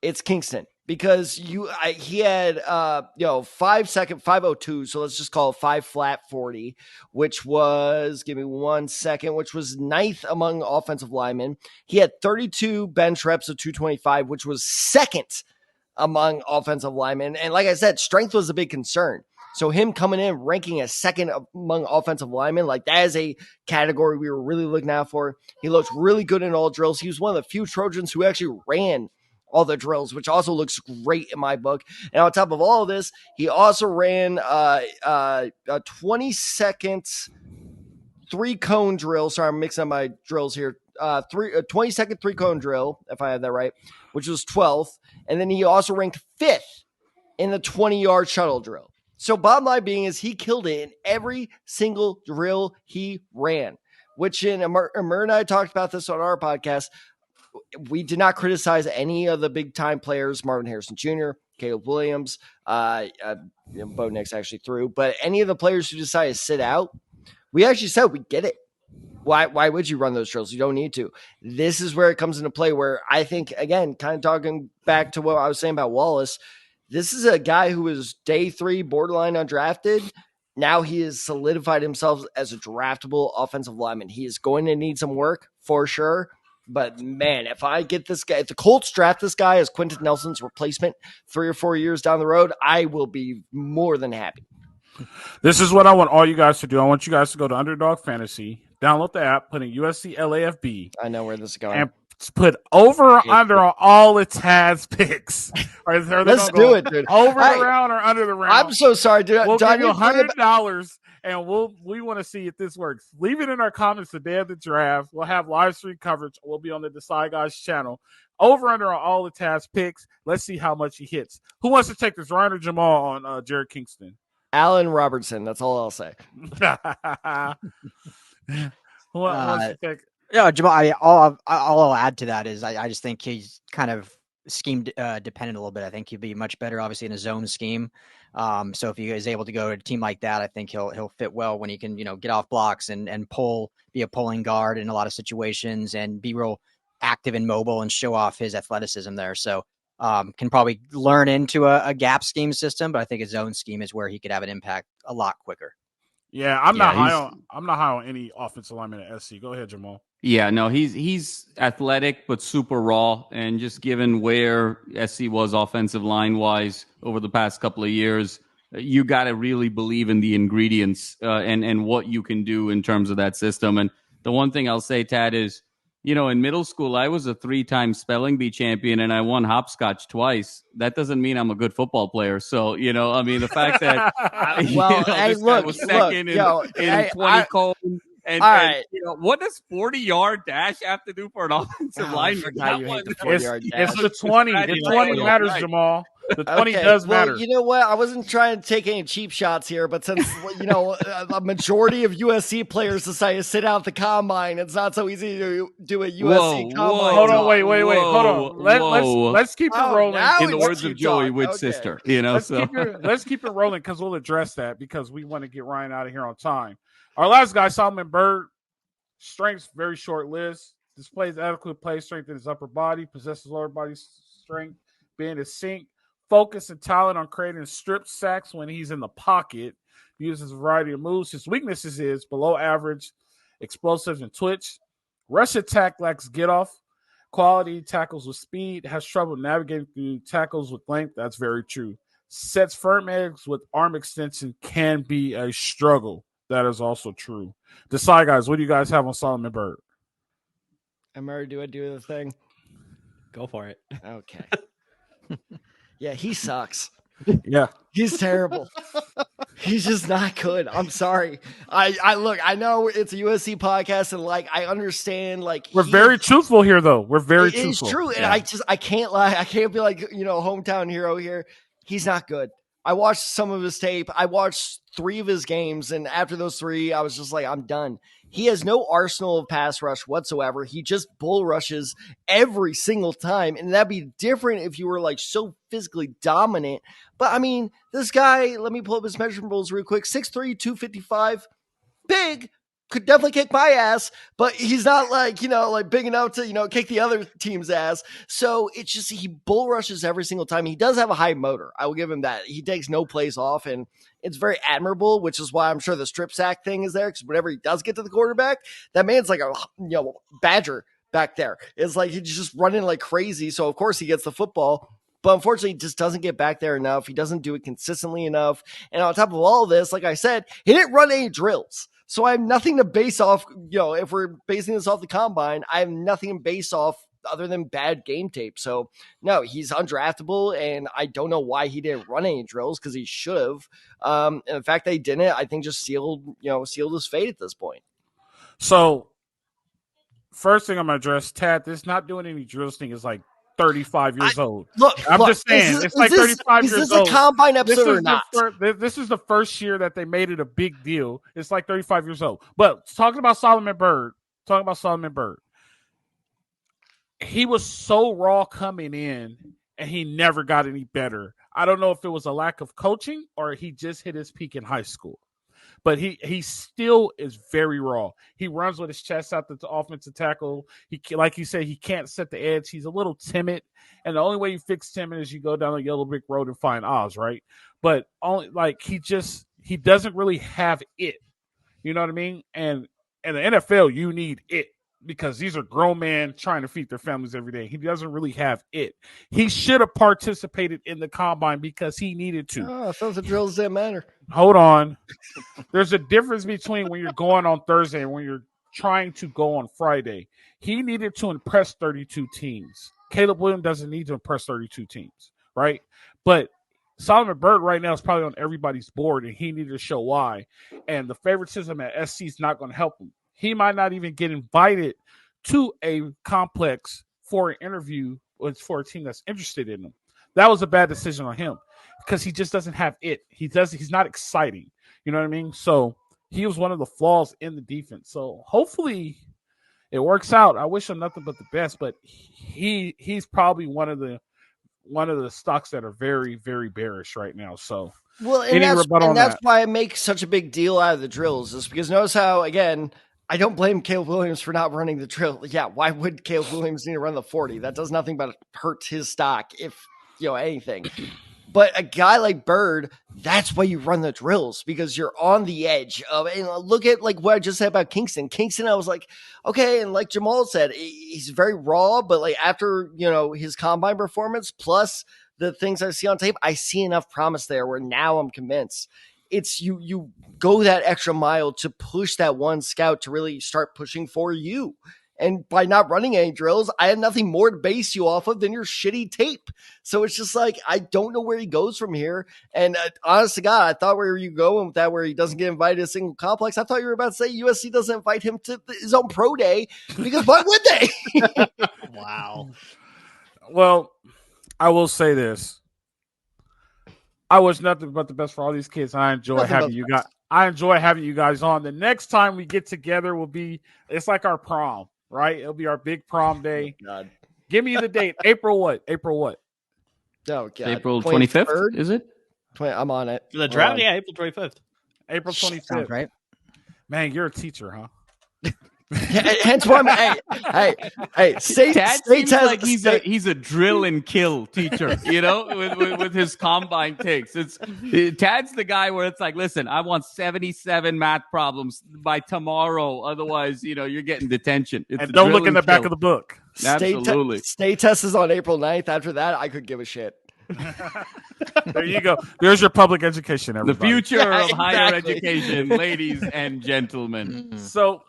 It's Kingston. Because he had 5-second 5:02, so let's just call it 5 flat 40, which was, give me 1 second, which was 9th among offensive linemen. He had 32 bench reps of 225, which was 2nd among offensive linemen. And like I said, strength was a big concern. So him coming in ranking as 2nd among offensive linemen, that is a category we were really looking out for. He looked really good in all drills. He was one of the few Trojans who actually ran all the drills, which also looks great in my book. And on top of all of this, he also ran a 20-second 3-cone drill. Sorry, I'm mixing up my drills here. A 20-second 3-cone drill, if I have that right, which was 12th. And then he also ranked 5th in the 20-yard shuttle drill. So bottom line being is he killed it in every single drill he ran, which Amir and I talked about this on our podcast. We did not criticize any of the big time players, Marvin Harrison Jr., Caleb Williams, Bo Nix actually threw, but any of the players who decided to sit out, we actually said we get it. Why would you run those drills? You don't need to. This is where it comes into play, where I think, again, kind of talking back to what I was saying about Wallace, this is a guy who was day 3 borderline undrafted, now he has solidified himself as a draftable offensive lineman. He is going to need some work for sure. But man, if I get this guy, if the Colts draft this guy as Quentin Nelson's replacement 3 or 4 years down the road, I will be more than happy. This is what I want all you guys to do. I want you guys to go to Underdog Fantasy, download the app, put in USC LAFB. I know where this is going. And put over or under on all of Taz's picks. Let's do it, dude. Over the round or under the round. I'm so sorry, dude. We'll give you $100, and we want to see if this works. Leave it in our comments the day of the draft. We'll have live stream coverage. We'll be on the Desai Guys channel. Over under on all the Taz picks. Let's see how much he hits. Who wants to take this, Ryan or Jamal, on Jarrett Kingston? Allen Robertson. That's all I'll say. Who wants to take? Yeah, Jamal. All I'll add to that is I just think he's kind of scheme dependent a little bit. I think he'd be much better, obviously, in a zone scheme. So if he is able to go to a team like that, I think he'll fit well when he can, get off blocks and be a pulling guard in a lot of situations and be real active and mobile and show off his athleticism there. So can probably learn into a gap scheme system, but I think a zone scheme is where he could have an impact a lot quicker. Yeah, I'm not high on any offensive lineman at SC. Go ahead, Jamal. Yeah, no, he's athletic but super raw, and just given where SC was offensive line wise over the past couple of years, you got to really believe in the ingredients and what you can do in terms of that system. And the one thing I'll say, Tad, is in middle school I was a 3-time spelling bee champion and I won hopscotch twice. That doesn't mean I'm a good football player. So the fact that was second in 20 cone. And what does 40-yard dash have to do for an offensive lineman? It's the 20. The 20 matters, Jamal. The 20 does matter. Well, you know what? I wasn't trying to take any cheap shots here, but since a majority of USC players decide to sit out the combine, it's not so easy to do a USC combine. Hold on, wait. Hold on. Let's keep it rolling. In the words of Joey Witt's sister, let's keep it rolling because we'll address that because we want to get Ryan out of here on time. Our last guy, Solomon Byrd, strengths, very short list. Displays adequate play strength in his upper body, possesses lower body strength, being a sink, focus and talent on creating strip sacks when he's in the pocket, uses a variety of moves. His weaknesses is below average, explosive and twitch, rush attack lacks get off, quality tackles with speed, has trouble navigating through tackles with length. That's very true. Sets firm eggs with arm extension can be a struggle. That is also true. Desai Guys, what do you guys have on Solomon Byrd? Murray, do I do the thing? Go for it. Okay. Yeah, he sucks. Yeah. He's terrible. He's just not good. I'm sorry. I know it's a USC podcast and I understand we're very truthful here though. We're very truthful. It's true. And I can't lie. I can't be hometown hero here. He's not good. I watched some of his tape. I watched 3 of his games, and after those 3, I was just like, I'm done. He has no arsenal of pass rush whatsoever. He just bull rushes every single time, and that'd be different if you were so physically dominant. But this guy, let me pull up his measurables real quick. 6'3", 255, big. Could definitely kick my ass, but he's not big enough to, kick the other team's ass. So it's just, he bull rushes every single time. He does have a high motor. I will give him that. He takes no plays off and it's very admirable, which is why I'm sure the strip sack thing is there. Cause whenever he does get to the quarterback, that man's like a, badger back there. It's he's just running like crazy. So of course he gets the football, but unfortunately he just doesn't get back there enough. He doesn't do it consistently enough. And on top of all of this, like I said, he didn't run any drills. So I have nothing to base off, if we're basing this off the combine, I have nothing to base off other than bad game tape. So no, he's undraftable, and I don't know why he didn't run any drills because he should have. And the fact that he didn't, I think just sealed his fate at this point. So first thing I'm going to address, Tad, this not doing any drills thing is 35 years old. I'm just saying, it's 35 years old. Is this a combine episode or not? This is the first year that they made it a big deal. It's 35 years old. But talking about Solomon Byrd, he was so raw coming in, and he never got any better. I don't know if it was a lack of coaching or he just hit his peak in high school. But he still is very raw. He runs with his chest out the offensive tackle. He, like you said, he can't set the edge. He's a little timid, and the only way you fix timid is you go down a yellow brick road and find Oz, right? But only he doesn't really have it. You know what I mean? And in the NFL, you need it because these are grown men trying to feed their families every day. He doesn't really have it. He should have participated in the combine because he needed to. Oh, I thought the drills didn't matter. Hold on. There's a difference between when you're going on Thursday and when you're trying to go on Friday. He needed to impress 32 teams. Caleb Williams doesn't need to impress 32 teams, right? But Solomon Byrd right now is probably on everybody's board, and he needed to show why. And the favoritism at SC is not going to help him. He might not even get invited to a complex for an interview for a team that's interested in him. That was a bad decision on him because he just doesn't have it. He's not exciting. You know what I mean? So he was one of the flaws in the defense. So hopefully it works out. I wish him nothing but the best, but he's probably one of the stocks that are very, very bearish right now. So well, and that's why I make such a big deal out of the drills, is because notice how, again, I don't blame Caleb Williams for not running the drill. Yeah, why would Caleb Williams need to run the 40? That does nothing but hurt his stock, if anything. But a guy like Byrd, that's why you run the drills, because you're on the edge of. And look at like what I just said about Kingston. Kingston, I was like, okay, and like Jamal said, he's very raw, but like after his combine performance plus the things I see on tape, I see enough promise there where now I'm convinced. It's you go that extra mile to push that one scout to really start pushing for you. And by not running any drills, I had nothing more to base you off of than your shitty tape. So it's just like, I don't know where he goes from here. And honest to God, I thought where you going with that, where he doesn't get invited to a single complex. I thought you were about to say USC doesn't invite him to his own pro day, because why would they? Wow. Well, I will say this. I wish nothing but the best for all these kids. I enjoy having you guys on. The next time we get together it's like our prom, right? It'll be our big prom day. Oh, God. Give me the date. April what? Oh, God. April 25th, is it? I'm on it. The draft, yeah, April 25th. April 25th. Sounds right. Man, you're a teacher, huh? Hence why hey, Tad seems like he's a drill and kill teacher, with his combine takes. Tad's the guy where it's like, listen, I want 77 math problems by tomorrow, otherwise, you're getting detention. And don't look in the back of the book. Absolutely. State test is on April 9th. After that, I could give a shit. There you go. There's your public education, everybody. The future of higher education, ladies and gentlemen. So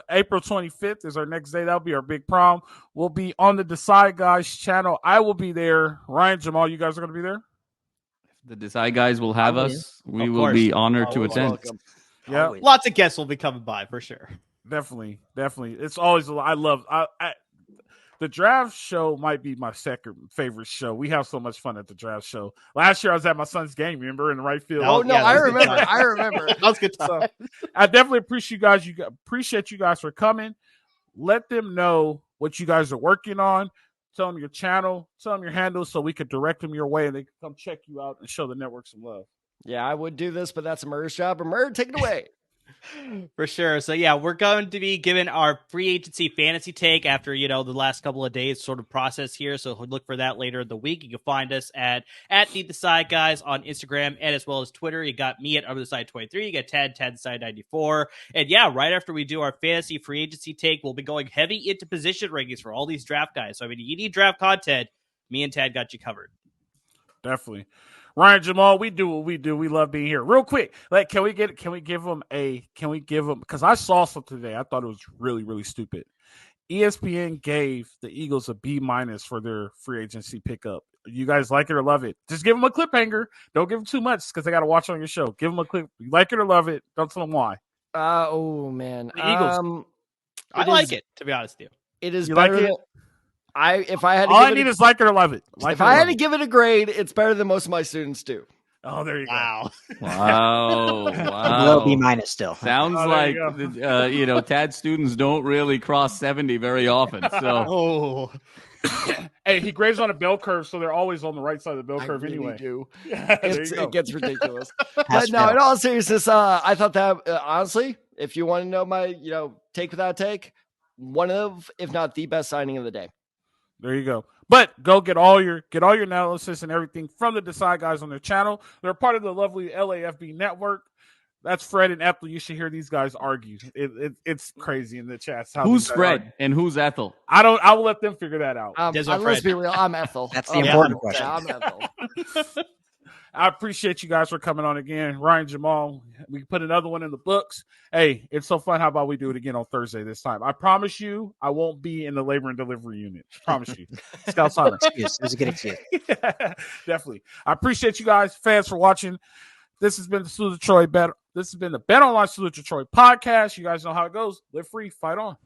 April 25th is our next day. That'll be our big prom. We'll be on the Desai Guys channel. I will be there. Ryan, Jamal, you guys are going to be there? The Desai Guys will have us. We will be honored to attend. Yeah, lots of guests will be coming by for sure. Definitely. It's always the draft show might be my second favorite show. We have so much fun at the draft show. Last year I was at my son's game, remember, in the right field. Oh no, I remember. That was a good time. So, I definitely appreciate you guys for coming. Let them know what you guys are working on. Tell them your channel, tell them your handle, so we could direct them your way and they can come check you out and show the network some love. Yeah, I would do this, but that's a Murr's job. But Murr, take it away. For sure. So yeah, we're going to be giving our free agency fantasy take after, the last couple of days sort of process here. So look for that later in the week. You can find us at the Desai Guys on Instagram and as well as Twitter. You got me at UpTheSide23. You got Tad Desai94. And yeah, right after we do our fantasy free agency take, we'll be going heavy into position rankings for all these draft guys. So I mean, you need draft content. Me and Tad got you covered. Definitely. Ryan, Jamal, we do what we do. We love being here. Real quick, can we give them, because I saw something today. I thought it was really, really stupid. ESPN gave the Eagles a B- for their free agency pickup. You guys like it or love it? Just give them a cliffhanger. Don't give them too much because they got to watch on your show. Give them a clip. You like it or love it? Don't tell them why. Oh man, the Eagles. I like it, to be honest with you. It is you better like than it? If I had to all give I need is like it or love it. If I had to give it a grade, it's better than most of my students do. Oh, there you go. Wow. Below B- still. Sounds like Tad students don't really cross 70 very often. So hey, he grades on a bell curve, so they're always on the right side of the bell curve anyway. Do. It gets ridiculous. But no, in all seriousness, I thought that honestly, if you want to know my take without take, one of, if not the best signing of the day. There you go. But go get all your analysis and everything from the Desai Guys on their channel. They're part of the lovely LAFB network. That's Fred and Ethel. You should hear these guys argue. It's crazy in the chats. Who's Fred and who's Ethel? I will let them figure that out. Let's be real. I'm Ethel. That's the important question. Yeah, I'm Ethel. I appreciate you guys for coming on again. Ryan, Jamal, we can put another one in the books. Hey, it's so fun. How about we do it again on Thursday this time? I promise you I won't be in the labor and delivery unit. Promise you. Scout Honor. Excuse. It was a good excuse. Yeah, definitely. I appreciate you guys, fans, for watching. This has been the Salute to Troy Bet. This has been the Bet Online Salute to Troy podcast. You guys know how it goes. Live free, fight on.